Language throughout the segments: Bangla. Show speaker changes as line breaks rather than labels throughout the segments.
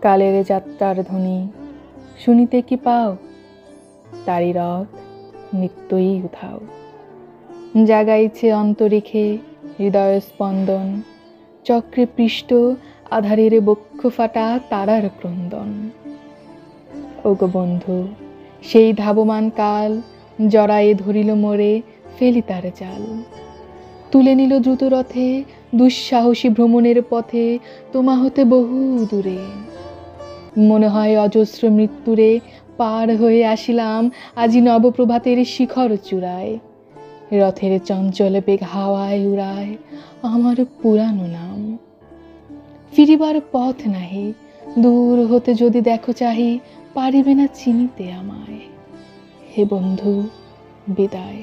কালের যাত্রার ধ্বনি শুনিতে কি পাও? তারি রথ নিত্যই উধাও। জাগাইছে অন্তরিক্ষে হৃদয় স্পন্দন, চক্রে পৃষ্ঠ আধারের বক্ষ ফাটা তারার ক্রন্দন। ওগো বন্ধু, সেই ধাবমান কাল জড়ায়ে ধরিল মোরে, ফেলি তার জাল। তুলে নিল দ্রুত রথে দুঃসাহসী ভ্রমণের পথে, তোমা হতে বহু দূরে। মনে হয় অজস্র মৃত্যুরে পার হয়ে আসিলাম আজি নবপ্রভাতের শিখর চূড়ায়। রথের চঞ্চল বেগ হাওয়ায় উড়ায় আমার পুরানো নাম। ফিরিবার পথ নাহি, দূর হতে যদি দেখো চাহি, পারিবে না চিনিতে আমায়। হে বন্ধু, বিদায়।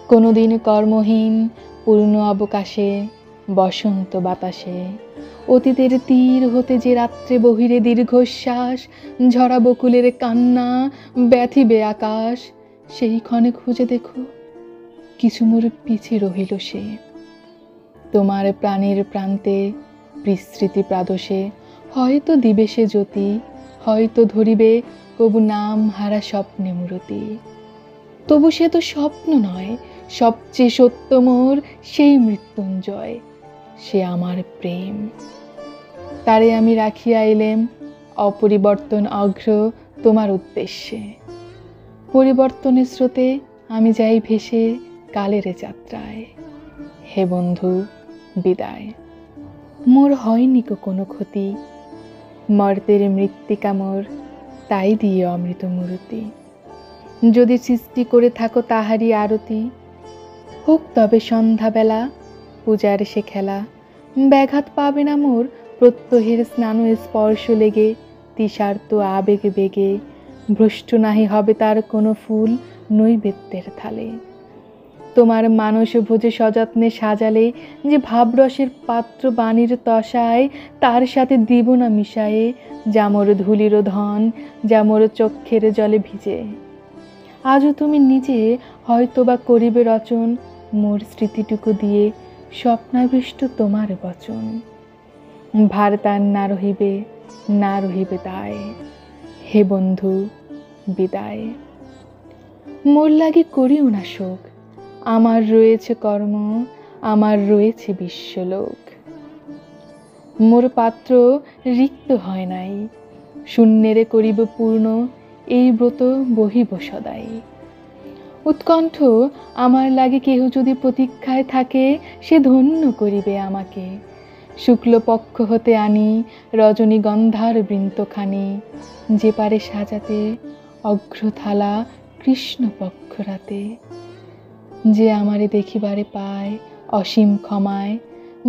কোনোদিন কর্মহীন পূর্ণ অবকাশে, বসন্ত বাতাসে, অতীতের তীর হতে যে রাত্রে বহিরে দীর্ঘশ্বাস, ঝরা বকুলের কান্না ব্যথিবে আকাশ, সেই ক্ষণে খুঁজে দেখো কিছু মোর পিছে রহিল সে। তোমার প্রাণের প্রান্তে বিস্মৃতি প্রাদশে হয়তো দিবে সে জ্যোতি, হয়তো ধরিবে কবু নাম হারা স্বপ্নে মূরতি। তবু সে তো স্বপ্ন নয়, সবচেয়ে সত্য মোর সেই মৃত্যুঞ্জয়, সে আমার প্রেম। তারে আমি রাখিয়া এলেম অপরিবর্তন অঘ্র তোমার উদ্দেশ্যে। পরিবর্তনের স্রোতে আমি যাই ভেসে কালের যাত্রায়। হে বন্ধু, বিদায়। মোর হয়নি কোনো ক্ষতি, মর্তের মৃত্তিকা মোর তাই দিয়ে অমৃত মূরতি। যদি সৃষ্টি করে থাকো তাহারই আরতি, হোক তবে সন্ধ্যাবেলা পূজার সে খেলা। ব্যাঘাত পাবে না মোর প্রত্যহের স্নান স্পর্শ লেগে, তৃষার্ত আবেগ বেগে। ভ্রষ্ট নাহি হবে তার কোনো ফুল নৈবেদ্যের থালে। তোমার মানস ভোজে সযত্নে সাজালে যে ভাবরসের পাত্র বাণীর তসায়, তার সাথে দিব না মিশায়ে যামর ধুলির ধন, যামর চক্ষের জলে ভিজে। আজও তুমি নিজে হয়তো বা করিবে রচন মোর স্মৃতিটুকু দিয়ে, স্বপ্নাবিষ্ট তোমার বচন। ভার তার না রহিবে, না রহিবে দায়। হে বন্ধু, বিদায়। মোর লাগি করিও না শোক, আমার রয়েছে কর্ম, আমার রয়েছে বিশ্বলোক। মোর পাত্র রিক্ত হয় নাই, শূন্যেরে করিব পূর্ণ, এই ব্রত বহিব সদাই। উৎকণ্ঠ আমার লাগে কেহ যদি প্রতীক্ষায় থাকে, সে ধন্য করিবে আমাকে। শুক্লপক্ষ হতে আনি রজনীগন্ধার বৃন্তখানি, যে পারে সাজাতে অগ্রথালা কৃষ্ণপক্ষ রাতে। যে আমারে দেখিবারে পায় অসীম ক্ষমায়,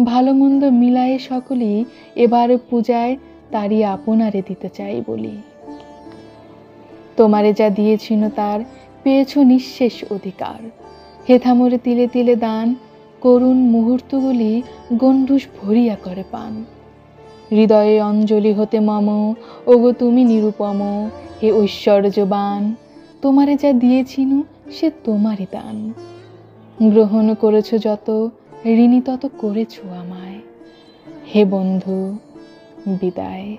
ভালো মন্দ মিলায়ে সকলেই এবার পূজায় তারই আপনারে দিতে চাই বলি। তোমারে যা দিয়েছিল তার পেয়েছ নিঃশেষ অধিকার। হেথা মোরে তিলে তিলে দান, করুণ মুহূর্তগুলি গণ্ডূষ ভরিয়া করে পান। হৃদয়ে অঞ্জলি হতে মম, ওগো তুমি নিরুপম, হে ঐশ্বর্যবান। তোমারে যা দিয়েছিনু সে তোমারই দান। গ্রহণ করেছ যত, ঋণী তত করেছ আমায়। হে বন্ধু, বিদায়।